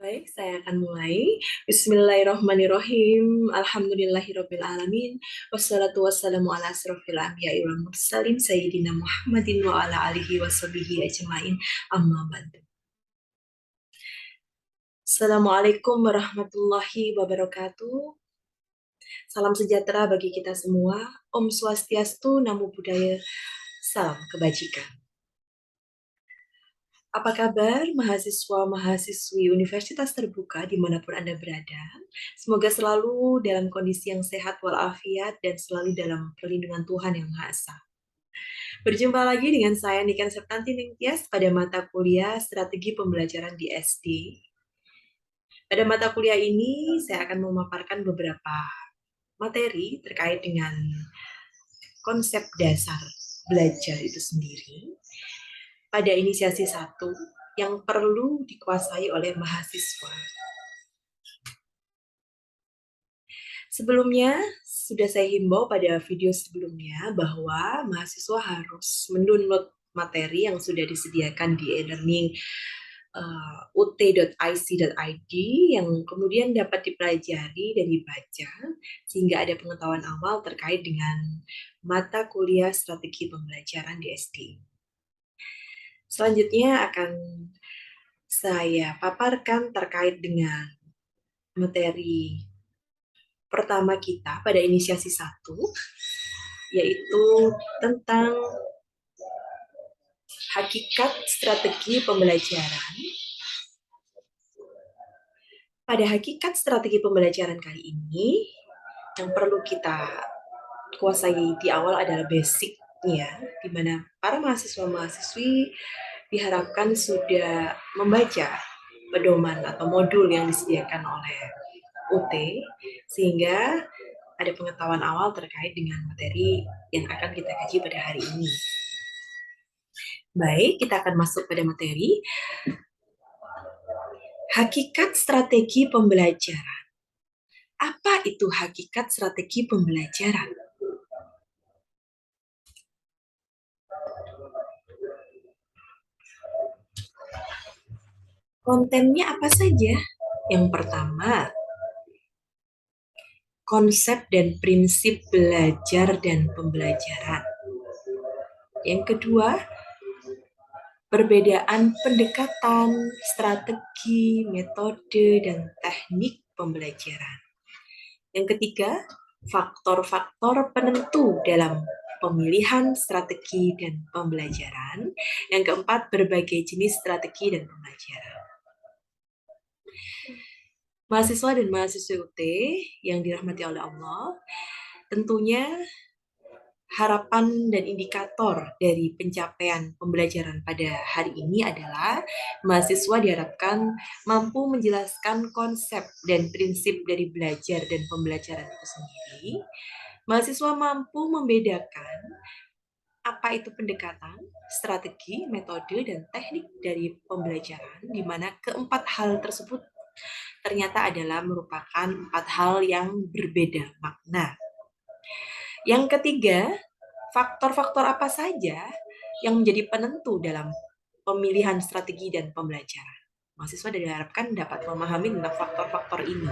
Baik, saya akan mulai. Bismillahirrahmanirrahim. Alhamdulillahirrabbilalamin. Wassalatu wassalamu ala asrofil anbiya'i wal mursalin Sayyidina Muhammadin wa ala alihi wa sahbihi ajma'in. Amma ba'du. Assalamualaikum warahmatullahi wabarakatuh. Salam sejahtera bagi kita semua. Om Swastiastu, Namo Buddhaya, salam kebajikan. Apa kabar mahasiswa-mahasiswi Universitas Terbuka dimanapun Anda berada? Semoga selalu dalam kondisi yang sehat walafiat dan selalu dalam perlindungan Tuhan Yang Maha Esa. Berjumpa lagi dengan saya Niken Septanti Ningtyas pada mata kuliah Strategi Pembelajaran di SD. Pada mata kuliah ini saya akan memaparkan beberapa materi terkait dengan konsep dasar belajar itu sendiri pada inisiasi 1 yang perlu dikuasai oleh mahasiswa. Sebelumnya, sudah saya himbau pada video sebelumnya bahwa mahasiswa harus mendownload materi yang sudah disediakan di e-learning ut.ic.id yang kemudian dapat dipelajari dan dibaca sehingga ada pengetahuan awal terkait dengan mata kuliah strategi pembelajaran di SD. Selanjutnya akan saya paparkan terkait dengan materi pertama kita pada inisiasi 1, yaitu tentang hakikat strategi pembelajaran. Pada hakikat strategi pembelajaran kali ini, yang perlu kita kuasai di awal adalah basicnya, di mana para mahasiswa-mahasiswi diharapkan sudah membaca pedoman atau modul yang disediakan oleh UT, sehingga ada pengetahuan awal terkait dengan materi yang akan kita kaji pada hari ini. Baik, kita akan masuk pada materi. Hakikat strategi pembelajaran. Apa itu hakikat strategi pembelajaran? Kontennya apa saja? Yang pertama, konsep dan prinsip belajar dan pembelajaran. Yang kedua, perbedaan pendekatan, strategi, metode, dan teknik pembelajaran. Yang ketiga, faktor-faktor penentu dalam pemilihan strategi dan pembelajaran. Yang keempat, berbagai jenis strategi dan pembelajaran. Mahasiswa dan mahasiswa UT yang dirahmati oleh Allah, tentunya harapan dan indikator dari pencapaian pembelajaran pada hari ini adalah mahasiswa diharapkan mampu menjelaskan konsep dan prinsip dari belajar dan pembelajaran itu sendiri. Mahasiswa mampu membedakan apa itu pendekatan, strategi, metode, dan teknik dari pembelajaran, di mana keempat hal tersebut ternyata adalah merupakan 4 hal yang berbeda makna. Yang ketiga, faktor-faktor apa saja yang menjadi penentu dalam pemilihan strategi dan pembelajaran. Mahasiswa diharapkan dapat memahami tentang faktor-faktor ini.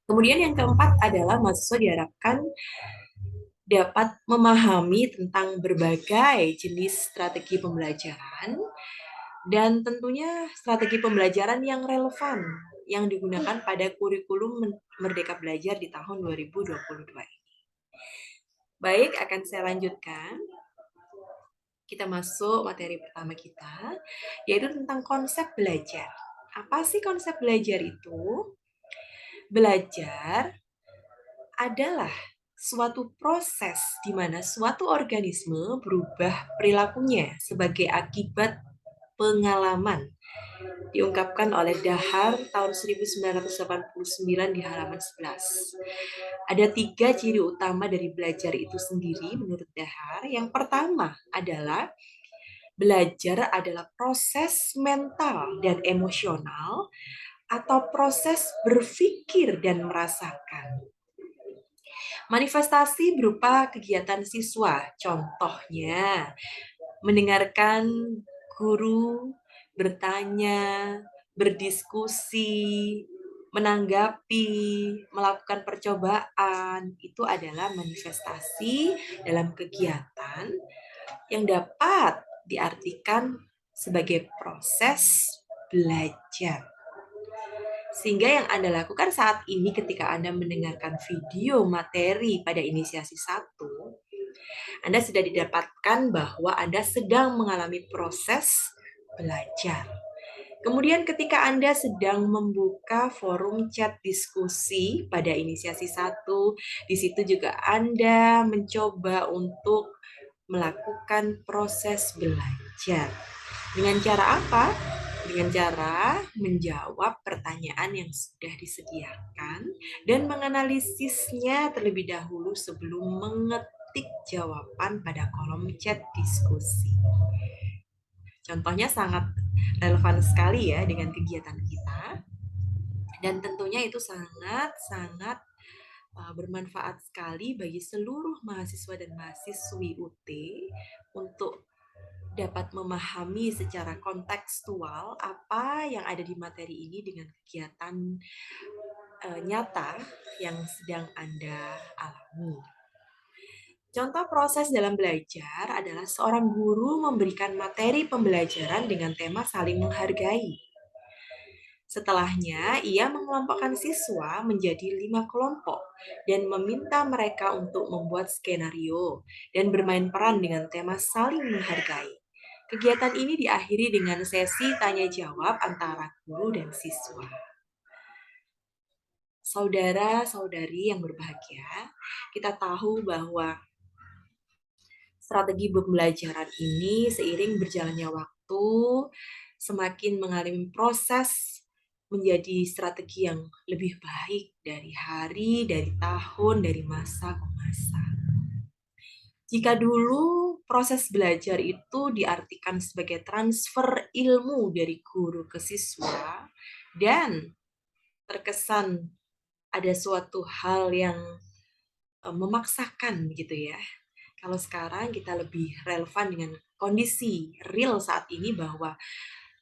Kemudian yang keempat adalah mahasiswa diharapkan dapat memahami tentang berbagai jenis strategi pembelajaran dan tentunya strategi pembelajaran yang relevan yang digunakan pada kurikulum Merdeka Belajar di tahun 2022 ini. Baik, akan saya lanjutkan. Kita masuk materi pertama kita, yaitu tentang konsep belajar. Apa sih konsep belajar itu? Belajar adalah suatu proses di mana suatu organisme berubah perilakunya sebagai akibat pengalaman. Diungkapkan oleh Dahar tahun 1989 di halaman 11. Ada 3 ciri utama dari belajar itu sendiri menurut Dahar. Yang pertama adalah belajar adalah proses mental dan emosional atau proses berpikir dan merasakan. Manifestasi berupa kegiatan siswa, contohnya mendengarkan guru bertanya, berdiskusi, menanggapi, melakukan percobaan, itu adalah manifestasi dalam kegiatan yang dapat diartikan sebagai proses belajar. Sehingga yang Anda lakukan saat ini ketika Anda mendengarkan video materi pada inisiasi 1, Anda sudah didapatkan bahwa Anda sedang mengalami proses belajar. Kemudian ketika Anda sedang membuka forum chat diskusi pada inisiasi 1, di situ juga Anda mencoba untuk melakukan proses belajar. Dengan cara apa? Dengan cara menjawab pertanyaan yang sudah disediakan dan menganalisisnya terlebih dahulu sebelum mengetik jawaban pada kolom chat diskusi. Contohnya sangat relevan sekali ya dengan kegiatan kita, dan tentunya itu sangat-sangat bermanfaat sekali bagi seluruh mahasiswa dan mahasiswi UT untuk dapat memahami secara kontekstual apa yang ada di materi ini dengan kegiatan nyata yang sedang Anda alami. Contoh proses dalam belajar adalah seorang guru memberikan materi pembelajaran dengan tema saling menghargai. Setelahnya, ia mengelompokkan siswa menjadi 5 kelompok dan meminta mereka untuk membuat skenario dan bermain peran dengan tema saling menghargai. Kegiatan ini diakhiri dengan sesi tanya-jawab antara guru dan siswa. Saudara-saudari yang berbahagia, kita tahu bahwa strategi pembelajaran ini seiring berjalannya waktu semakin mengalami proses menjadi strategi yang lebih baik dari hari, dari tahun, dari masa ke masa. Jika dulu proses belajar itu diartikan sebagai transfer ilmu dari guru ke siswa dan terkesan ada suatu hal yang memaksakan gitu ya. Kalau sekarang kita lebih relevan dengan kondisi real saat ini bahwa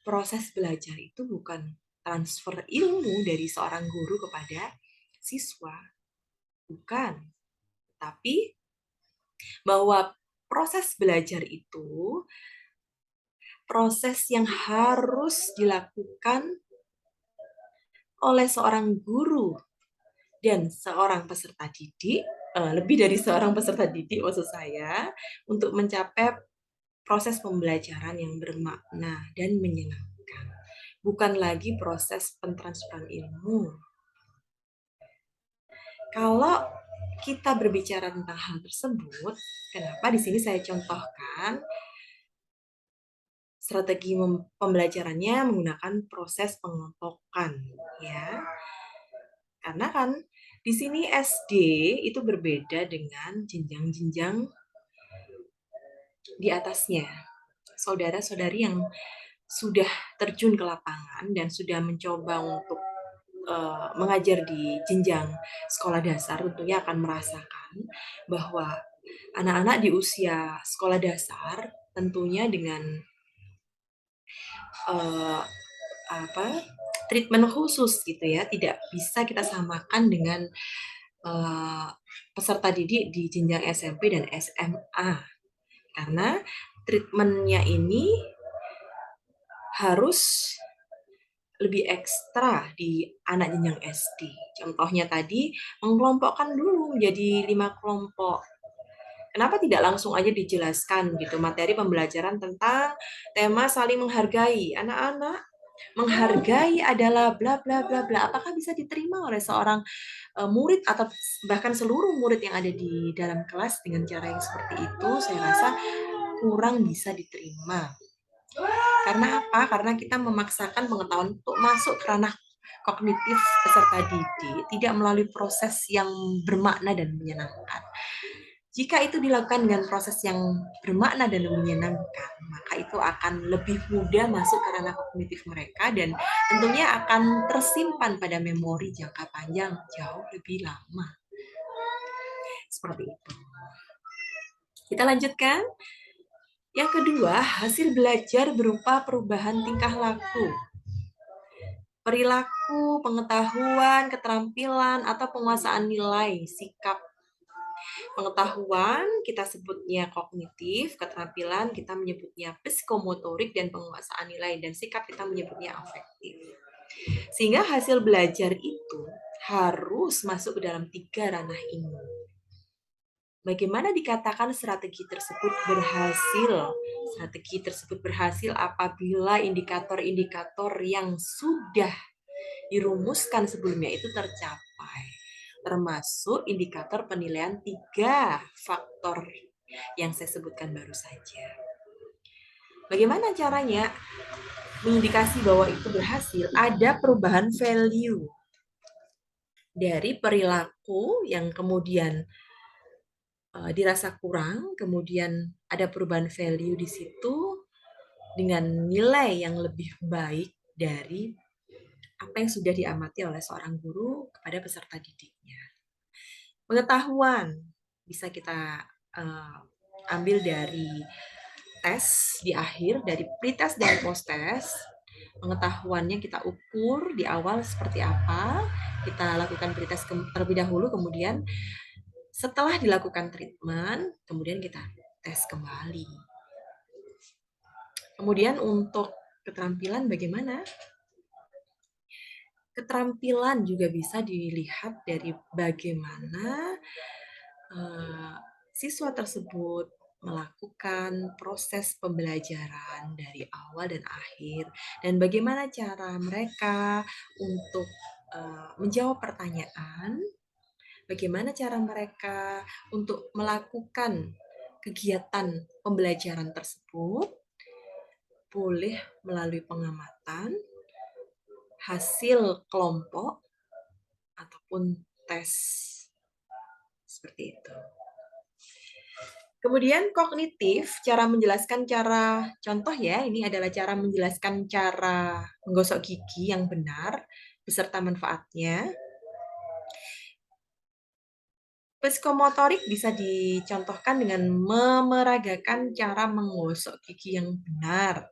proses belajar itu bukan transfer ilmu dari seorang guru kepada siswa. Bukan. Tapi bahwa proses belajar itu proses yang harus dilakukan oleh seorang guru dan seorang peserta didik, lebih dari seorang peserta didik maksud saya, untuk mencapai proses pembelajaran yang bermakna dan menyenangkan. Bukan lagi proses pentransferan ilmu. Kalau kita berbicara tentang hal tersebut, kenapa di sini saya contohkan strategi pembelajarannya menggunakan proses pengelompokan, ya. Karena kan di sini SD itu berbeda dengan jenjang-jenjang di atasnya. Saudara-saudari yang sudah terjun ke lapangan dan sudah mencoba untuk mengajar di jenjang sekolah dasar tentunya akan merasakan bahwa anak-anak di usia sekolah dasar tentunya dengan treatment khusus gitu ya, tidak bisa kita samakan dengan peserta didik di jenjang SMP dan SMA karena treatmentnya ini harus lebih ekstra di anak jenjang SD. Contohnya tadi, mengelompokkan dulu menjadi 5 kelompok. Kenapa tidak langsung aja dijelaskan gitu materi pembelajaran tentang tema saling menghargai? Anak-anak, menghargai adalah bla bla bla bla. Apakah bisa diterima oleh seorang murid atau bahkan seluruh murid yang ada di dalam kelas dengan cara yang seperti itu? Saya rasa kurang bisa diterima. Karena apa? Karena kita memaksakan pengetahuan untuk masuk ke ranah kognitif peserta didik, tidak melalui proses yang bermakna dan menyenangkan. Jika itu dilakukan dengan proses yang bermakna dan menyenangkan, maka itu akan lebih mudah masuk ke ranah kognitif mereka dan tentunya akan tersimpan pada memori jangka panjang jauh lebih lama. Seperti itu. Kita lanjutkan. Yang kedua, hasil belajar berupa perubahan tingkah laku. perilaku, pengetahuan, keterampilan, atau penguasaan nilai, sikap. Pengetahuan kita sebutnya kognitif, keterampilan kita menyebutnya psikomotorik, dan penguasaan nilai dan sikap kita menyebutnya afektif. Sehingga hasil belajar itu harus masuk ke dalam 3 ranah ini. Bagaimana dikatakan strategi tersebut berhasil? Strategi tersebut berhasil apabila indikator-indikator yang sudah dirumuskan sebelumnya itu tercapai. Termasuk indikator penilaian 3 faktor yang saya sebutkan baru saja. Bagaimana caranya mengindikasi bahwa itu berhasil? Ada perubahan value dari perilaku yang kemudian dirasa kurang, kemudian ada perubahan value di situ dengan nilai yang lebih baik dari apa yang sudah diamati oleh seorang guru kepada peserta didiknya. Pengetahuan bisa kita ambil dari tes di akhir, dari pretest dan post-test. Pengetahuannya kita ukur di awal seperti apa, kita lakukan pretest terlebih dahulu, kemudian setelah dilakukan treatment, kemudian kita tes kembali. Kemudian untuk keterampilan bagaimana? Keterampilan juga bisa dilihat dari bagaimana siswa tersebut melakukan proses pembelajaran dari awal dan akhir, dan bagaimana cara mereka untuk menjawab pertanyaan, bagaimana cara mereka untuk melakukan kegiatan pembelajaran tersebut, boleh melalui pengamatan, hasil kelompok, ataupun tes. Seperti itu. Kemudian kognitif, cara menjelaskan cara, contoh ya, ini adalah cara menjelaskan cara menggosok gigi yang benar, beserta manfaatnya. Psikomotorik bisa dicontohkan dengan memeragakan cara menggosok gigi yang benar.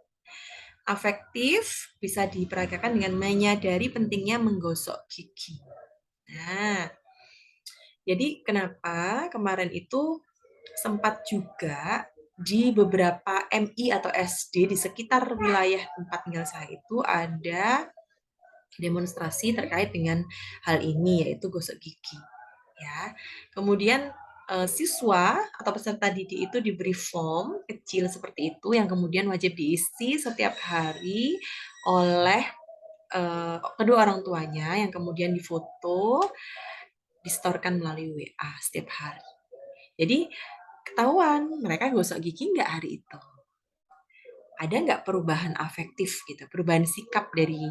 Afektif bisa diperagakan dengan menyadari pentingnya menggosok gigi. Nah, jadi kenapa kemarin itu sempat juga di beberapa MI atau SD di sekitar wilayah tempat tinggal saya itu ada demonstrasi terkait dengan hal ini, yaitu gosok gigi. Ya, kemudian siswa atau peserta didik itu diberi form kecil seperti itu yang kemudian wajib diisi setiap hari oleh kedua orang tuanya, yang kemudian difoto, distorkan melalui WA setiap hari. Jadi ketahuan mereka gosok gigi nggak hari itu. Ada nggak perubahan afektif gitu, perubahan sikap dari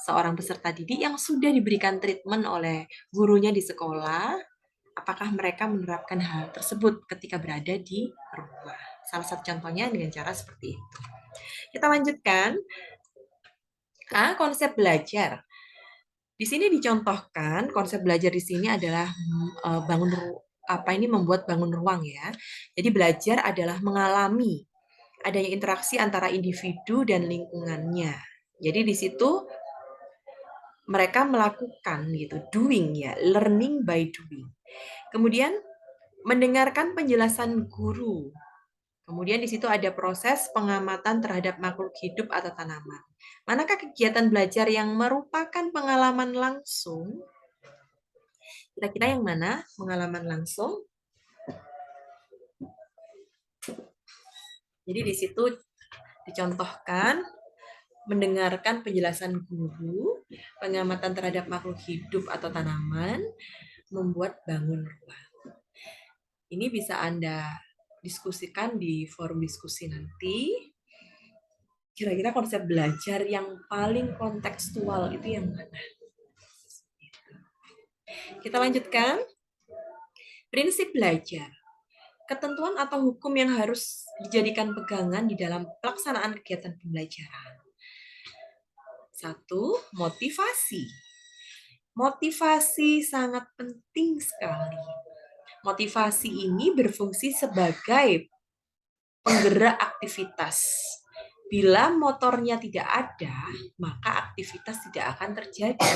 seorang peserta didik yang sudah diberikan treatment oleh gurunya di sekolah, apakah mereka menerapkan hal tersebut ketika berada di rumah. Salah satu contohnya dengan cara seperti itu. Kita lanjutkan. Konsep belajar. Di sini dicontohkan konsep belajar di sini adalah membuat bangun ruang ya. Jadi belajar adalah mengalami adanya interaksi antara individu dan lingkungannya. Jadi di situ mereka melakukan gitu, doing ya, learning by doing. Kemudian mendengarkan penjelasan guru. Kemudian di situ ada proses pengamatan terhadap makhluk hidup atau tanaman. Manakah kegiatan belajar yang merupakan pengalaman langsung? Kira-kira yang mana pengalaman langsung? Jadi di situ dicontohkan mendengarkan penjelasan guru, pengamatan terhadap makhluk hidup atau tanaman, membuat bangun ruang. Ini bisa Anda diskusikan di forum diskusi nanti. Kira-kira konsep belajar yang paling kontekstual itu yang mana? Kita lanjutkan. Prinsip belajar. Ketentuan atau hukum yang harus dijadikan pegangan di dalam pelaksanaan kegiatan pembelajaran. 1. Motivasi. Motivasi sangat penting sekali. Motivasi ini berfungsi sebagai penggerak aktivitas. Bila motornya tidak ada, maka aktivitas tidak akan terjadi.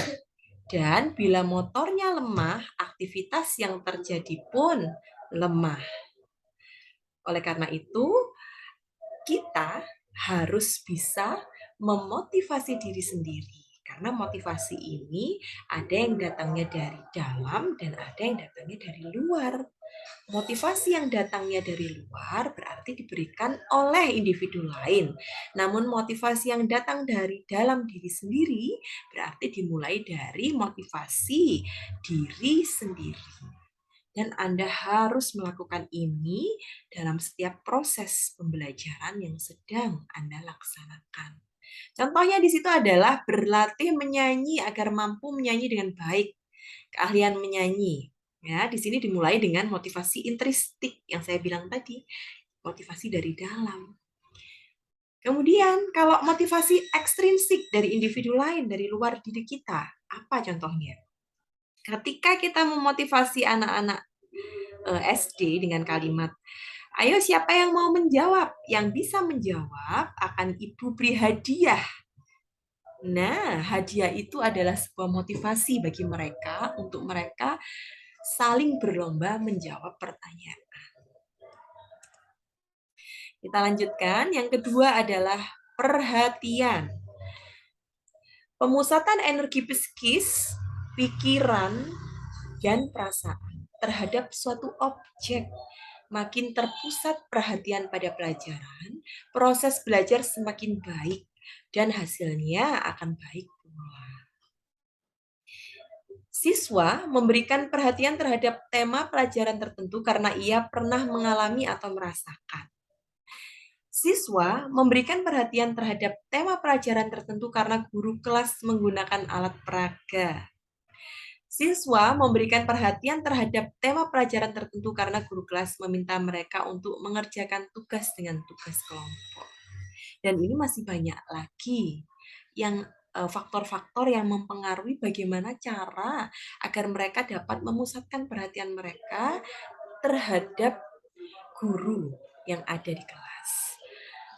Dan bila motornya lemah, aktivitas yang terjadi pun lemah. Oleh karena itu, kita harus bisa memotivasi diri sendiri. Karena motivasi ini ada yang datangnya dari dalam dan ada yang datangnya dari luar. Motivasi yang datangnya dari luar berarti diberikan oleh individu lain. Namun motivasi yang datang dari dalam diri sendiri berarti dimulai dari motivasi diri sendiri. Dan Anda harus melakukan ini dalam setiap proses pembelajaran yang sedang Anda laksanakan. Contohnya di situ adalah berlatih menyanyi agar mampu menyanyi dengan baik. Keahlian menyanyi. Ya, di sini dimulai dengan motivasi intrinsik yang saya bilang tadi, motivasi dari dalam. Kemudian, kalau motivasi ekstrinsik dari individu lain, dari luar diri kita, apa contohnya? Ketika kita memotivasi anak-anak SD dengan kalimat, ayo siapa yang mau menjawab? Yang bisa menjawab akan Ibu beri hadiah. Nah, hadiah itu adalah sebuah motivasi bagi mereka untuk mereka saling berlomba menjawab pertanyaan. Kita lanjutkan. Yang kedua adalah perhatian. Pemusatan energi psikis, pikiran, dan perasaan terhadap suatu objek. Makin terpusat perhatian pada pelajaran, proses belajar semakin baik dan hasilnya akan baik pula. Siswa memberikan perhatian terhadap tema pelajaran tertentu karena ia pernah mengalami atau merasakan. Siswa memberikan perhatian terhadap tema pelajaran tertentu karena guru kelas menggunakan alat peraga. Siswa memberikan perhatian terhadap tema pelajaran tertentu karena guru kelas meminta mereka untuk mengerjakan tugas dengan tugas kelompok. Dan ini masih banyak lagi yang faktor-faktor yang mempengaruhi bagaimana cara agar mereka dapat memusatkan perhatian mereka terhadap guru yang ada di kelas.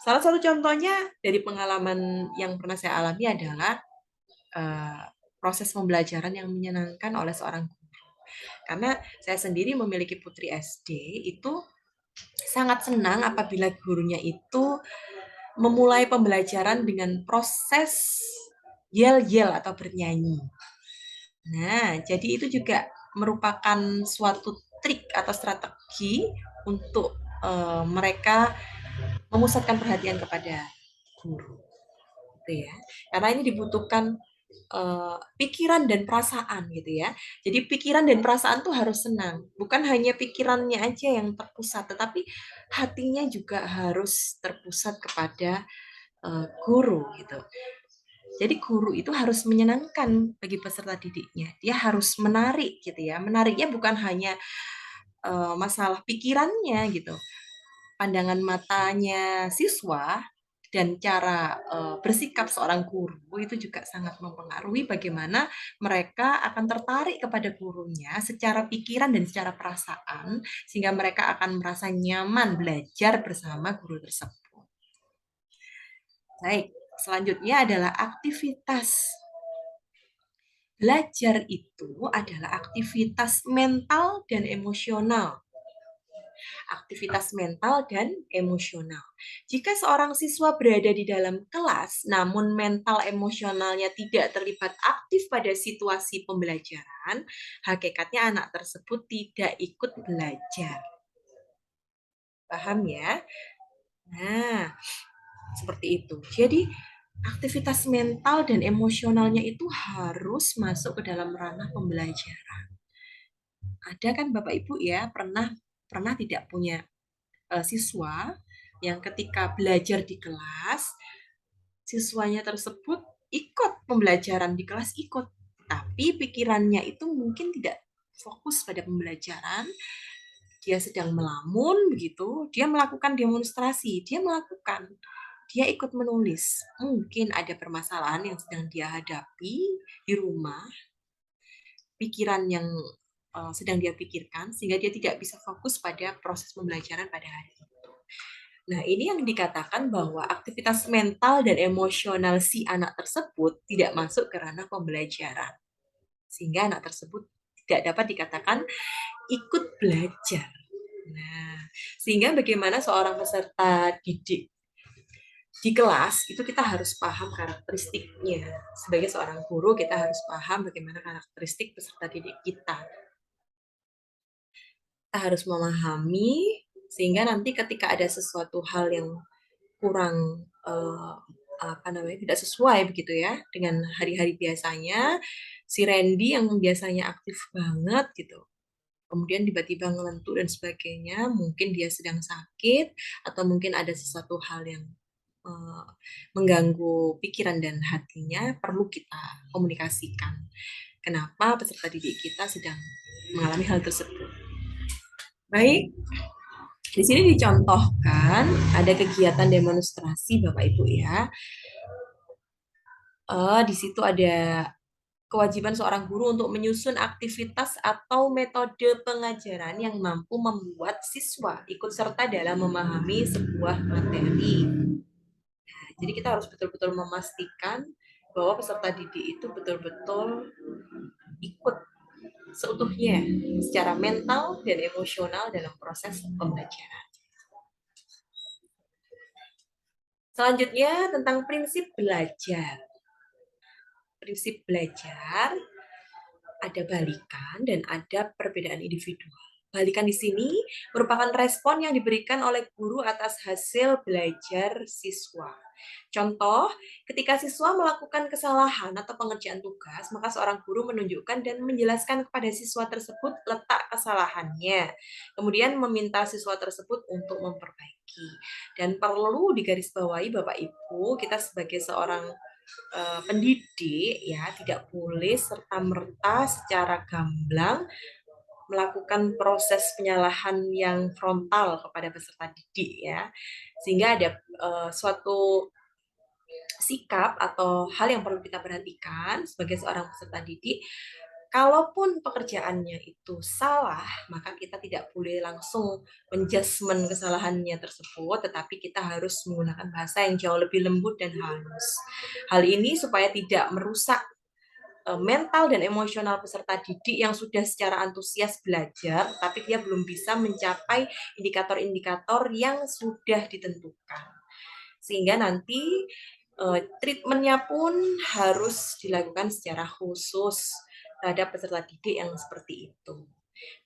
Salah satu contohnya dari pengalaman yang pernah saya alami adalah proses pembelajaran yang menyenangkan oleh seorang guru. Karena saya sendiri memiliki putri SD, itu sangat senang apabila gurunya itu memulai pembelajaran dengan proses yel-yel atau bernyanyi. Nah, jadi itu juga merupakan suatu trik atau strategi untuk mereka memusatkan perhatian kepada guru. Gitu ya. Karena ini dibutuhkan pikiran dan perasaan gitu ya. Jadi pikiran dan perasaan tuh harus senang. Bukan hanya pikirannya aja yang terpusat, tetapi hatinya juga harus terpusat kepada guru gitu. Jadi guru itu harus menyenangkan bagi peserta didiknya. Dia harus menarik gitu ya. Menariknya bukan hanya masalah pikirannya gitu. Pandangan matanya siswa dan cara bersikap seorang guru itu juga sangat mempengaruhi bagaimana mereka akan tertarik kepada gurunya secara pikiran dan secara perasaan sehingga mereka akan merasa nyaman belajar bersama guru tersebut. Baik, selanjutnya adalah aktivitas. Belajar itu adalah aktivitas mental dan emosional. Aktivitas mental dan emosional. Jika seorang siswa berada di dalam kelas, namun mental emosionalnya tidak terlibat aktif pada situasi pembelajaran, hakikatnya anak tersebut tidak ikut belajar. Paham ya? Nah, seperti itu. Jadi, aktivitas mental dan emosionalnya itu harus masuk ke dalam ranah pembelajaran. Ada kan Bapak Ibu ya, pernah tidak punya siswa yang ketika belajar di kelas, siswanya tersebut ikut pembelajaran di kelas ikut, tapi pikirannya itu mungkin tidak fokus pada pembelajaran, dia sedang melamun begitu, dia melakukan demonstrasi, dia ikut menulis. Mungkin ada permasalahan yang sedang dia hadapi di rumah, pikiran yang sedang dia pikirkan, sehingga dia tidak bisa fokus pada proses pembelajaran pada hari itu. Nah, ini yang dikatakan bahwa aktivitas mental dan emosional si anak tersebut tidak masuk ke ranah pembelajaran. Sehingga anak tersebut tidak dapat dikatakan ikut belajar. Nah, sehingga bagaimana seorang peserta didik di kelas itu kita harus paham karakteristiknya. Sebagai seorang guru kita harus paham bagaimana karakteristik peserta didik kita. Kita harus memahami sehingga nanti ketika ada sesuatu hal yang kurang tidak sesuai begitu ya dengan hari-hari biasanya, si Randy yang biasanya aktif banget gitu, kemudian tiba-tiba ngelentur dan sebagainya, mungkin dia sedang sakit atau mungkin ada sesuatu hal yang uh, mengganggu pikiran dan hatinya, perlu kita komunikasikan. Kenapa peserta didik kita sedang mengalami hal tersebut? Baik, di sini dicontohkan ada kegiatan demonstrasi Bapak Ibu ya. Di situ ada kewajiban seorang guru untuk menyusun aktivitas atau metode pengajaran yang mampu membuat siswa ikut serta dalam memahami sebuah materi. Nah, jadi kita harus betul-betul memastikan bahwa peserta didik itu betul-betul ikut seutuhnya secara mental dan emosional dalam proses pembelajaran. Selanjutnya tentang prinsip belajar. Prinsip belajar ada balikan dan ada perbedaan individual. Balikan di sini merupakan respon yang diberikan oleh guru atas hasil belajar siswa. Contoh, ketika siswa melakukan kesalahan atau pengerjaan tugas, maka seorang guru menunjukkan dan menjelaskan kepada siswa tersebut letak kesalahannya. Kemudian meminta siswa tersebut untuk memperbaiki. Dan perlu digarisbawahi Bapak Ibu, kita sebagai seorang pendidik ya tidak boleh serta-merta secara gamblang melakukan proses penyalahan yang frontal kepada peserta didik ya, sehingga ada suatu sikap atau hal yang perlu kita perhatikan sebagai seorang peserta didik. Kalaupun pekerjaannya itu salah, maka kita tidak boleh langsung menjudgment kesalahannya tersebut, tetapi kita harus menggunakan bahasa yang jauh lebih lembut dan halus. Hal ini supaya tidak merusak mental dan emosional peserta didik yang sudah secara antusias belajar, tapi dia belum bisa mencapai indikator-indikator yang sudah ditentukan. Sehingga nanti treatmentnya pun harus dilakukan secara khusus terhadap peserta didik yang seperti itu.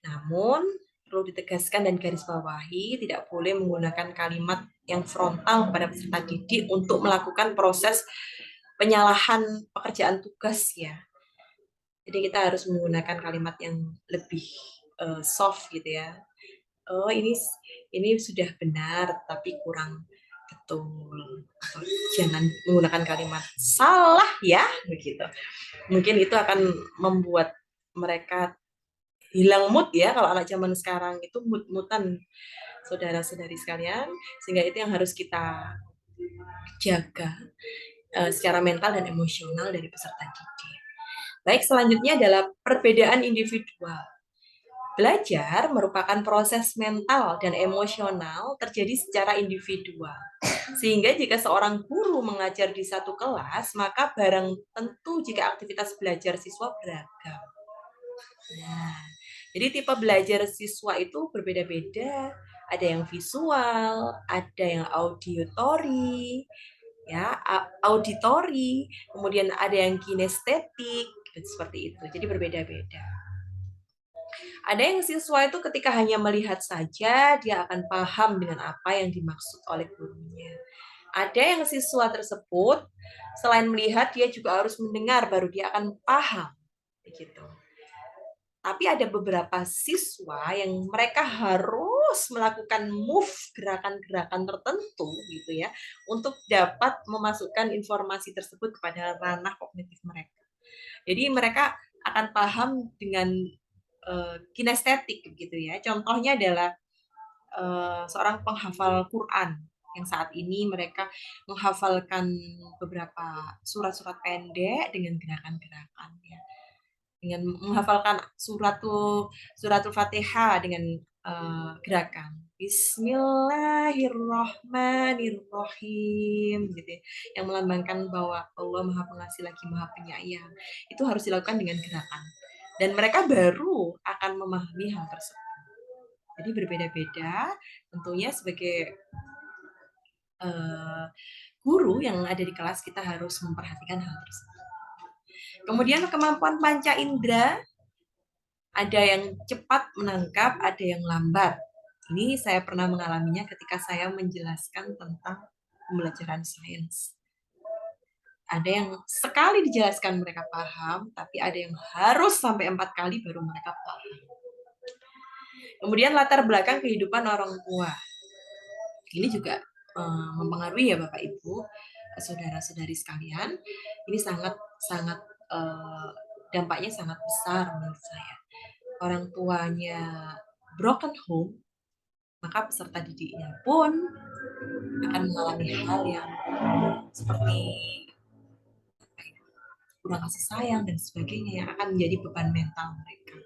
Namun, perlu ditegaskan dan garis bawahi, tidak boleh menggunakan kalimat yang frontal pada peserta didik untuk melakukan proses penyalahan pekerjaan tugas ya. Jadi kita harus menggunakan kalimat yang lebih soft gitu ya. Oh ini sudah benar tapi kurang betul. Atau jangan menggunakan kalimat salah ya begitu. Mungkin itu akan membuat mereka hilang mood ya, kalau anak zaman sekarang itu mood-moodan saudara-saudari sekalian, sehingga itu yang harus kita jaga secara mental dan emosional dari peserta didik. Baik, selanjutnya adalah perbedaan individual. Belajar merupakan proses mental dan emosional terjadi secara individual. Sehingga jika seorang guru mengajar di satu kelas, maka barang tentu jika aktivitas belajar siswa beragam. Nah, jadi tipe belajar siswa itu berbeda-beda. Ada yang visual, ada yang auditory, ya, auditori, kemudian ada yang kinestetik, seperti itu. Jadi berbeda-beda. Ada yang siswa itu ketika hanya melihat saja, dia akan paham dengan apa yang dimaksud oleh gurunya. Ada yang siswa tersebut, selain melihat, dia juga harus mendengar, baru dia akan paham. Begitu. Tapi ada beberapa siswa yang mereka harus melakukan move gerakan-gerakan tertentu gitu ya untuk dapat memasukkan informasi tersebut kepada ranah kognitif mereka. Jadi mereka akan paham dengan kinestetik gitu ya. Contohnya adalah seorang penghafal Quran yang saat ini mereka menghafalkan beberapa surat-surat pendek dengan gerakan-gerakan ya. dengan menghafalkan suratul Fatihah dengan gerakan Bismillahirrahmanirrahim gitu ya, yang melambangkan bahwa Allah Maha Pengasih lagi Maha Penyayang. Itu harus dilakukan dengan gerakan. Dan mereka baru akan memahami hal tersebut. Jadi berbeda-beda tentunya sebagai guru yang ada di kelas kita harus memperhatikan hal tersebut. Kemudian kemampuan panca indera, ada yang cepat menangkap, ada yang lambat. Ini saya pernah mengalaminya ketika saya menjelaskan tentang pembelajaran sains. Ada yang sekali dijelaskan mereka paham, tapi ada yang harus sampai 4 kali baru mereka paham. Kemudian latar belakang kehidupan orang tua. Ini juga mempengaruhi ya Bapak Ibu, saudara-saudari sekalian. Ini sangat dampaknya sangat besar menurut saya. Orang tuanya broken home, maka peserta didiknya pun akan mengalami hal yang seperti kurang kasih sayang dan sebagainya yang akan menjadi beban mental mereka.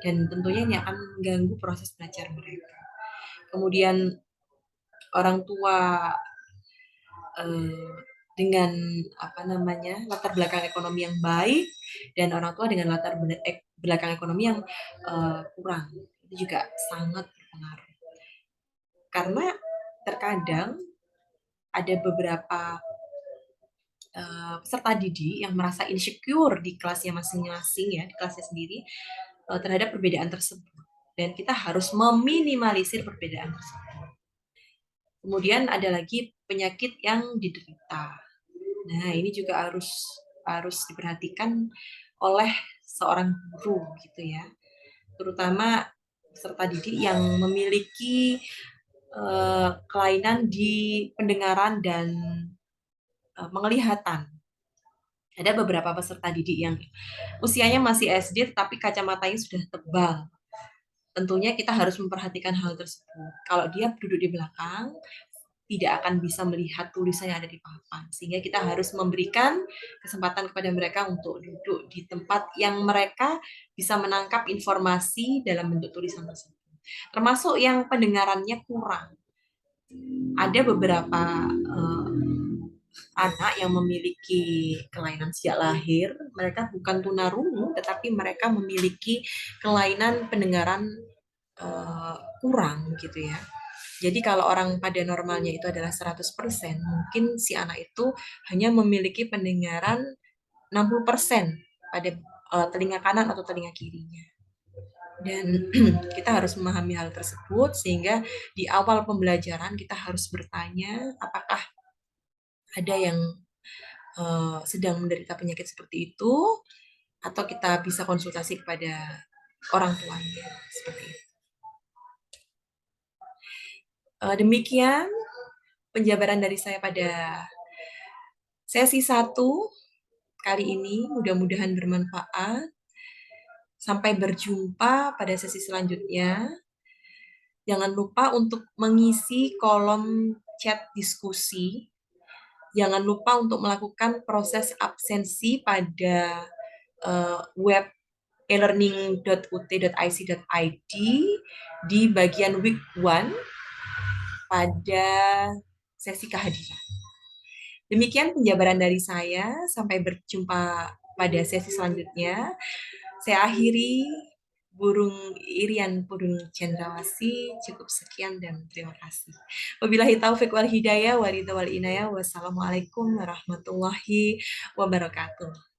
Dan tentunya ini akan mengganggu proses belajar mereka. Kemudian orang tua dengan latar belakang ekonomi yang baik dan orang tua dengan latar belakang ekonomi yang kurang, itu juga sangat berpengaruh. Karena terkadang ada beberapa peserta didik yang merasa insecure di kelasnya masing-masing ya, di kelasnya sendiri terhadap perbedaan tersebut. Dan kita harus meminimalisir perbedaan tersebut. Kemudian ada lagi penyakit yang diderita. Nah, ini juga harus diperhatikan oleh seorang guru gitu ya. Terutama peserta didik yang memiliki kelainan di pendengaran dan penglihatan. Ada beberapa peserta didik yang usianya masih SD tapi kacamatanya sudah tebal. Tentunya kita harus memperhatikan hal tersebut. Kalau dia duduk di belakang, tidak akan bisa melihat tulisan yang ada di papan. Sehingga kita harus memberikan kesempatan kepada mereka untuk duduk di tempat yang mereka bisa menangkap informasi dalam bentuk tulisan tersebut. Termasuk yang pendengarannya kurang. Ada beberapa anak yang memiliki kelainan sejak lahir, mereka bukan tunarungu, tetapi mereka memiliki kelainan pendengaran kurang gitu ya. Jadi kalau orang pada normalnya itu adalah 100%, mungkin si anak itu hanya memiliki pendengaran 60% pada telinga kanan atau telinga kirinya. Dan kita harus memahami hal tersebut sehingga di awal pembelajaran kita harus bertanya apakah ada yang sedang menderita penyakit seperti itu atau kita bisa konsultasi kepada orang tuanya seperti itu. Demikian penjabaran dari saya pada sesi 1 kali ini. Mudah-mudahan bermanfaat. Sampai berjumpa pada sesi selanjutnya. Jangan lupa untuk mengisi kolom chat diskusi. Jangan lupa untuk melakukan proses absensi pada web elearning.ut.ic.id di bagian week 1 pada sesi kehadiran. Demikian penjabaran dari saya. Sampai berjumpa pada sesi selanjutnya. Saya akhiri, Burung Irian Pudung Cendrawasih. Cukup sekian dan terima kasih. Wabillahi taufiq wal hidayah, walidha wal inayah. Wassalamualaikum warahmatullahi wabarakatuh.